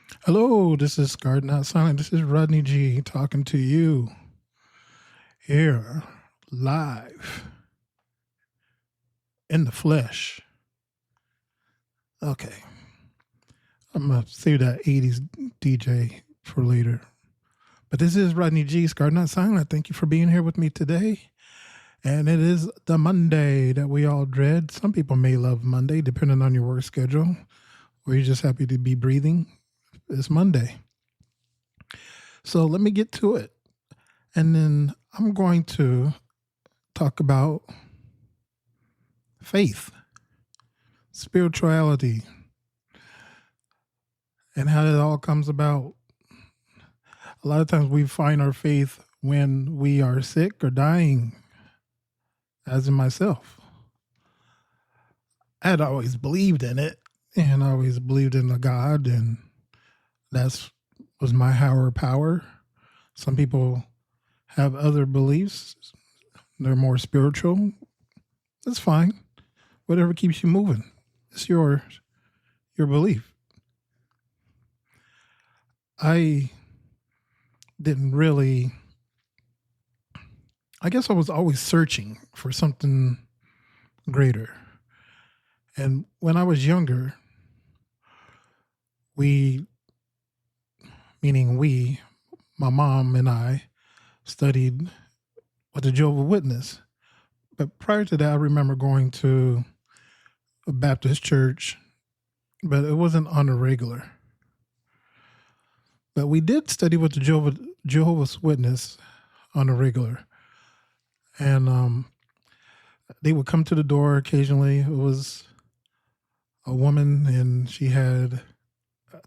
Hello, this is Guard Not Silent. This is Rodney G talking to you here live in the flesh. Okay, I'm going to save that 80s DJ for later. But this is Rodney G, Guard Not Silent. Thank you for being here with me today. And it is the Monday that we all dread. Some people may love Monday, depending on your work schedule, or you're just happy to be breathing. It's Monday. So let me get to it. And then I'm going to talk about faith, spirituality, and how it all comes about. A lot of times we find our faith when we are sick or dying, as in myself. I had always believed in it, and I always believed in a God, and that was my higher power. Some people have other beliefs. They're more spiritual. That's fine. Whatever keeps you moving. It's your belief. I didn't really, I guess I was always searching for something greater. And when I was younger, my mom and I, studied with the Jehovah's Witness. But prior to that, I remember going to a Baptist church, but it wasn't on a regular. But we did study with the Jehovah's Witness on a regular. And they would come to the door occasionally. It was a woman, and I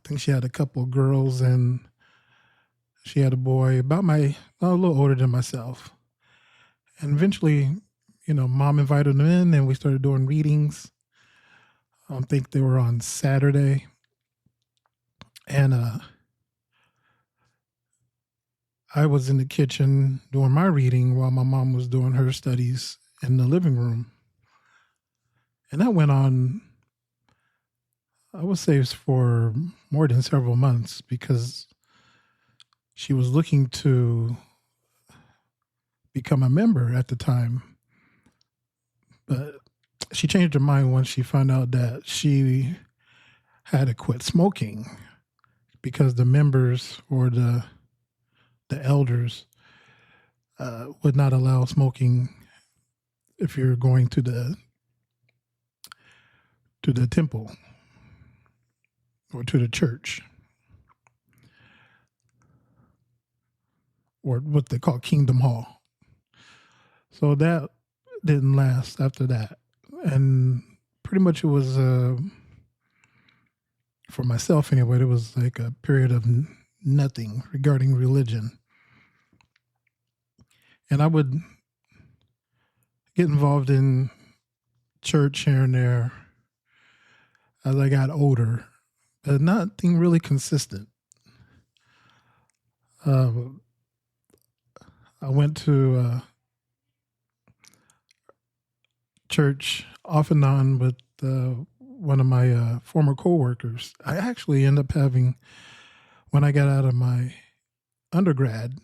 think she had a couple of girls, and she had a boy a little older than myself. And eventually, mom invited them in, and we started doing readings. I think they were on Saturday. And I was in the kitchen doing my reading while my mom was doing her studies in the living room. And that went on, I would say, for more than several months, because she was looking to become a member at the time. But she changed her mind once she found out that she had to quit smoking, because the members or the elders would not allow smoking if you're going to the temple or to the church, or what they call Kingdom Hall. So that didn't last after that. And pretty much it was, for myself anyway, it was like a period of nothing regarding religion. And I would get involved in church here and there as I got older, but nothing really consistent. I went to church off and on with one of my former coworkers. I actually ended up having, when I got out of my undergrad,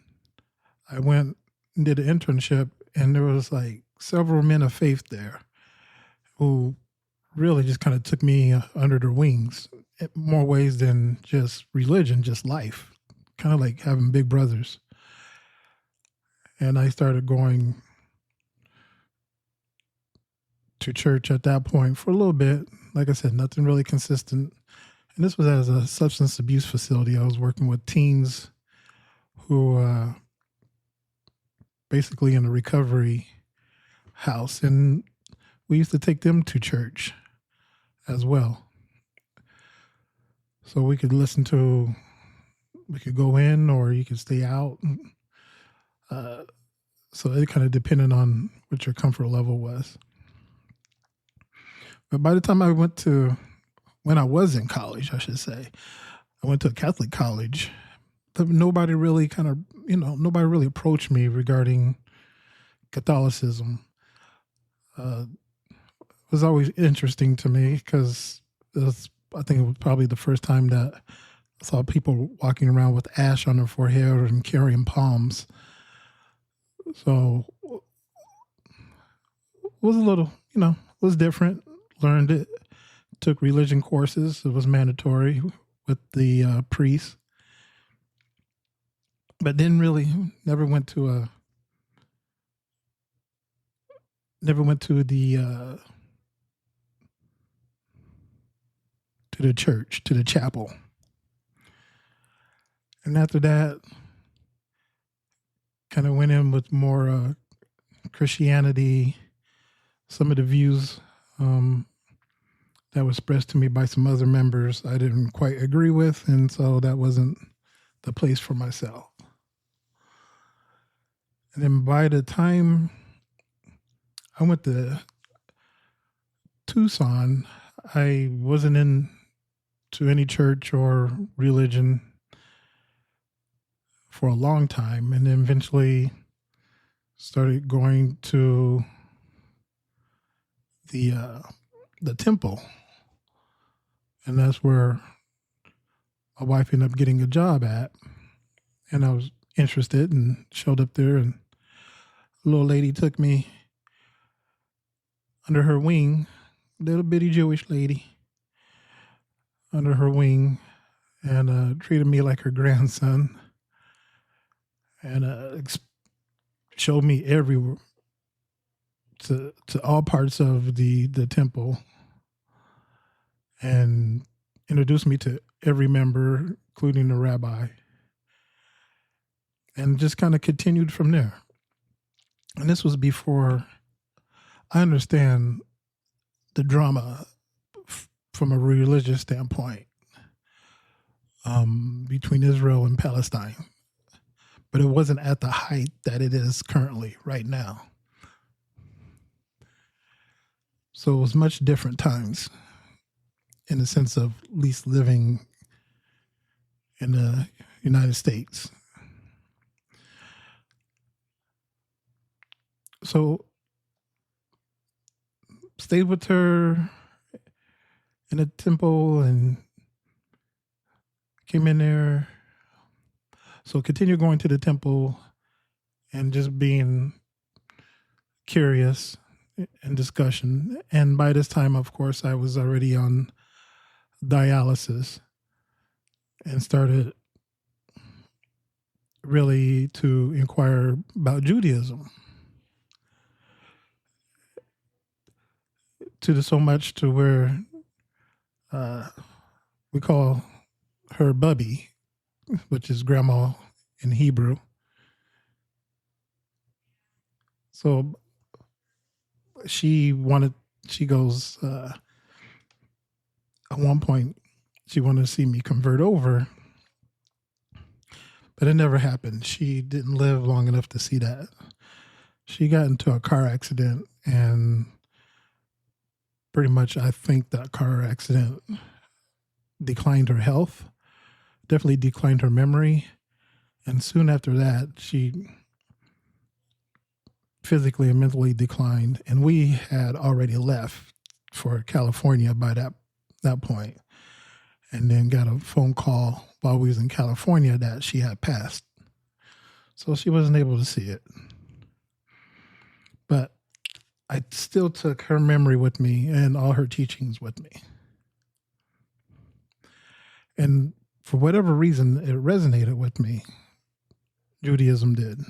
I went and did an internship, and there was like several men of faith there who really just kind of took me under their wings in more ways than just religion, just life, kind of like having big brothers. And I started going to church at that point for a little bit. Like I said, nothing really consistent. And this was as a substance abuse facility. I was working with teens who basically in a recovery house. And we used to take them to church as well. So we could go in, or you could stay out. So it kind of depended on what your comfort level was. But by the time when I was in college, I should say, I went to a Catholic college. But nobody really approached me regarding Catholicism. It was always interesting to me, because I think it was probably the first time that I saw people walking around with ash on their forehead and carrying palms. So it was a little, it was different. Learned it. Took religion courses. It was mandatory with the priest, but didn't really never went to the church, to the chapel. And after that, kind of went in with more Christianity, some of the views that was expressed to me by some other members I didn't quite agree with, and so that wasn't the place for myself. And then by the time I went to Tucson, I wasn't into any church or religion for a long time, and then eventually started going to the temple, and that's where my wife ended up getting a job at, and I was interested and showed up there, and a little lady took me under her wing, little bitty Jewish lady under her wing, and treated me like her grandson, and showed me everywhere, to all parts of the temple, and introduced me to every member, including the rabbi, and just kind of continued from there. And this was before I understand the drama from a religious standpoint between Israel and Palestine. But it wasn't at the height that it is currently right now. So it was much different times in the sense of at least living in the United States. So stayed with her in a temple and came in there. So continued going to the temple and just being curious and discussion. And by this time, of course, I was already on dialysis and started really to inquire about Judaism. To so much to where we call her Bubby, which is grandma in Hebrew. So she goes, at one point, she wanted to see me convert over, but it never happened. She didn't live long enough to see that. She got into a car accident, and pretty much I think that car accident declined her health, definitely declined her memory. And soon after that, she physically and mentally declined. And we had already left for California by that point. And then got a phone call while we was in California that she had passed. So she wasn't able to see it. But I still took her memory with me and all her teachings with me. And for whatever reason, it resonated with me. Judaism did.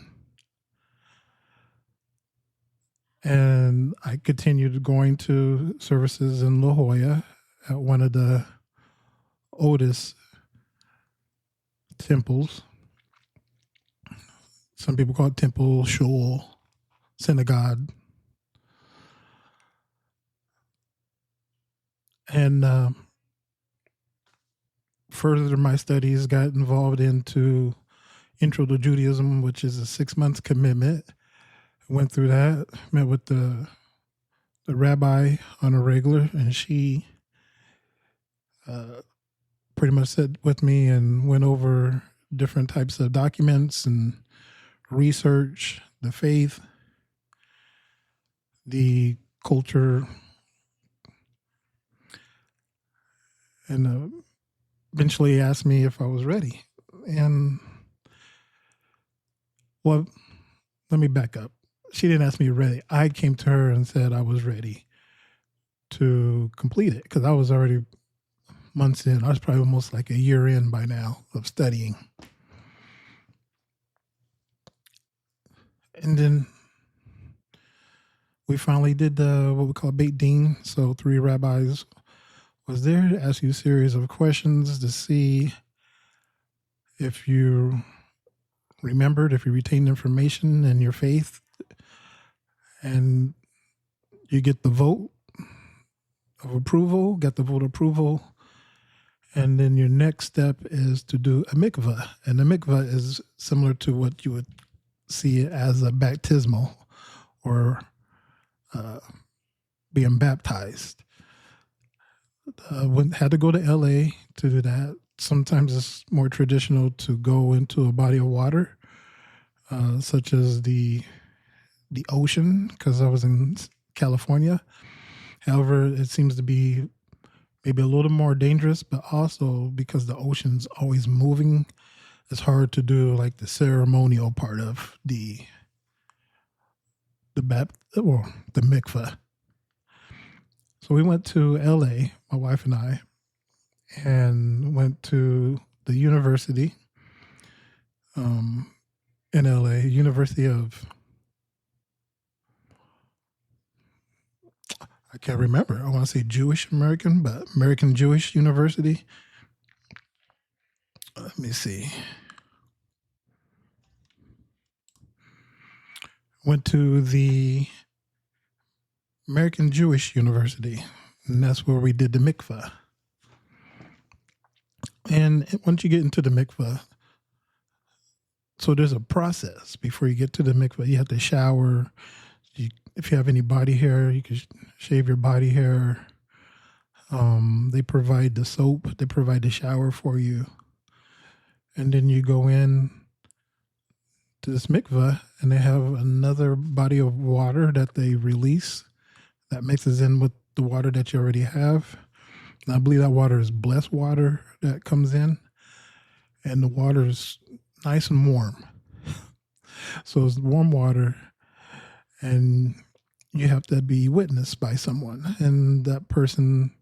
And I continued going to services in La Jolla at one of the oldest temples. Some people call it temple, shul, synagogue. And further my studies, got involved into Intro to Judaism, which is a 6-month commitment. Went through that, met with the rabbi on a regular, and she pretty much sat with me and went over different types of documents and research, the faith, the culture, and eventually asked me if I was ready. And, well, let me back up. She didn't ask me ready. I came to her and said I was ready to complete it because I was already months in. I was probably almost like a year in by now of studying. And then we finally did what we call Beit Din. So 3 rabbis was there to ask you a series of questions to see if you remembered, if you retained information in your faith, and you get the vote of approval, get the vote of approval, and then your next step is to do a mikvah. And the mikvah is similar to what you would see as a baptismal or being baptized. Had to go to LA to do that. Sometimes it's more traditional to go into a body of water, such as the ocean, because I was in California. However, it seems to be maybe a little more dangerous, but also because the ocean's always moving, it's hard to do like the ceremonial part of the mikvah. So we went to LA, my wife and I, and went to the university in LA, University of, I can't remember. I want to say Jewish American, but American Jewish University. Let me see. Went to the American Jewish University, and that's where we did the mikvah. And once you get into the mikvah, so there's a process before you get to the mikvah. You have to shower. If you have any body hair, you can shave your body hair. They provide the soap. They provide the shower for you. And then you go in to this mikvah, and they have another body of water that they release that mixes in with the water that you already have. And I believe that water is blessed water that comes in. And the water is nice and warm. So it's warm water, and you have to be witnessed by someone. And that person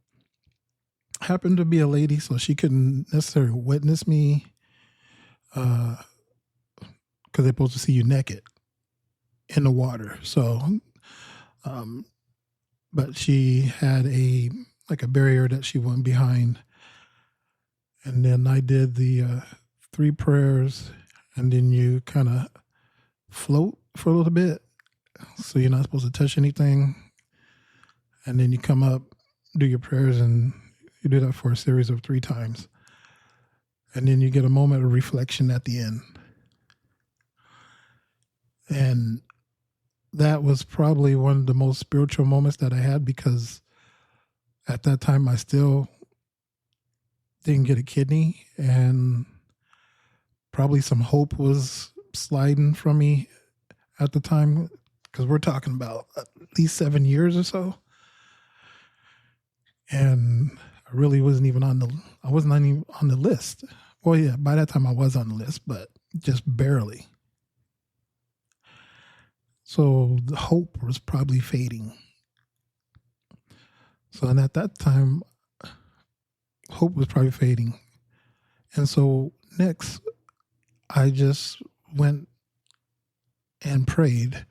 happened to be a lady, so she couldn't necessarily witness me because they're supposed to see you naked in the water. So, but she had a barrier that she went behind. And then I did the 3 prayers, and then you kind of float for a little bit. So you're not supposed to touch anything. And then you come up, do your prayers, and you do that for a series of 3 times. And then you get a moment of reflection at the end. And that was probably one of the most spiritual moments that I had, because at that time I still didn't get a kidney, and probably some hope was sliding from me at the time, because we're talking about at least 7 years or so. And I really wasn't even on the list. Well, yeah, by that time I was on the list, but just barely. So the hope was probably fading. So, and at that time, hope was probably fading. And so next, I just went and prayed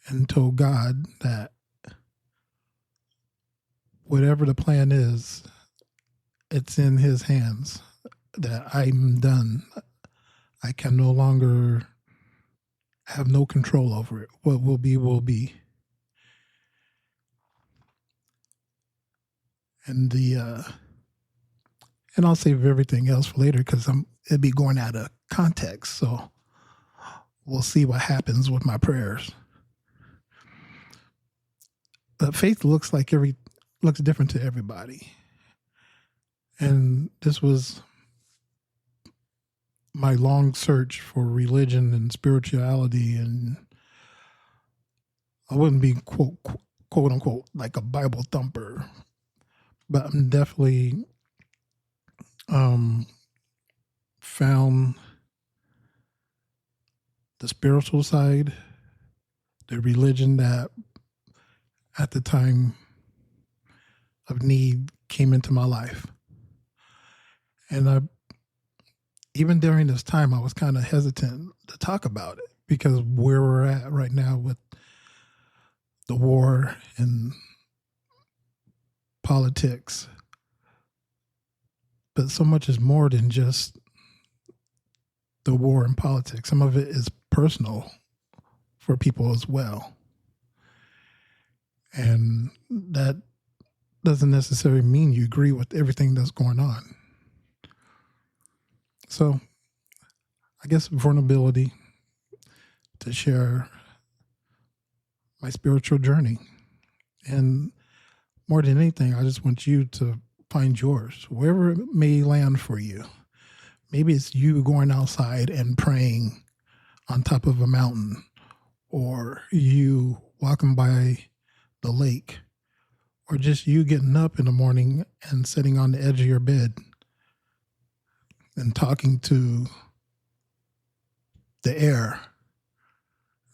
and told God that whatever the plan is, it's in His hands, that I'm done. I can no longer have no control over it. What will be, will be. And and I'll save everything else for later, because it'd be going out of context. So we'll see what happens with my prayers. But faith looks different to everybody. And this was my long search for religion and spirituality, and I wouldn't be quote unquote like a Bible thumper, but I'm definitely found the spiritual side, the religion that at the time of need came into my life. And even during this time, I was kind of hesitant to talk about it because where we're at right now with the war and politics. But so much is more than just the war and politics. Some of it is personal for people as well. And that doesn't necessarily mean you agree with everything that's going on. So I guess vulnerability to share my spiritual journey. And more than anything, I just want you to find yours, wherever it may land for you. Maybe it's you going outside and praying on top of a mountain, or you walking by the lake, or just you getting up in the morning and sitting on the edge of your bed and talking to the air.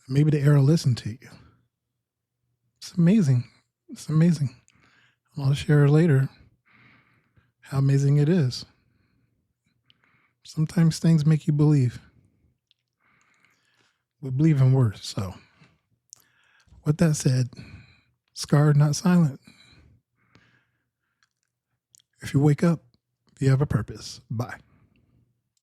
Maybe the air will listen to you. It's amazing. It's amazing. I'll share later how amazing it is. Sometimes things make you believe. We believe in words. So with that said, scarred, not silent. If you wake up, you have a purpose. Bye.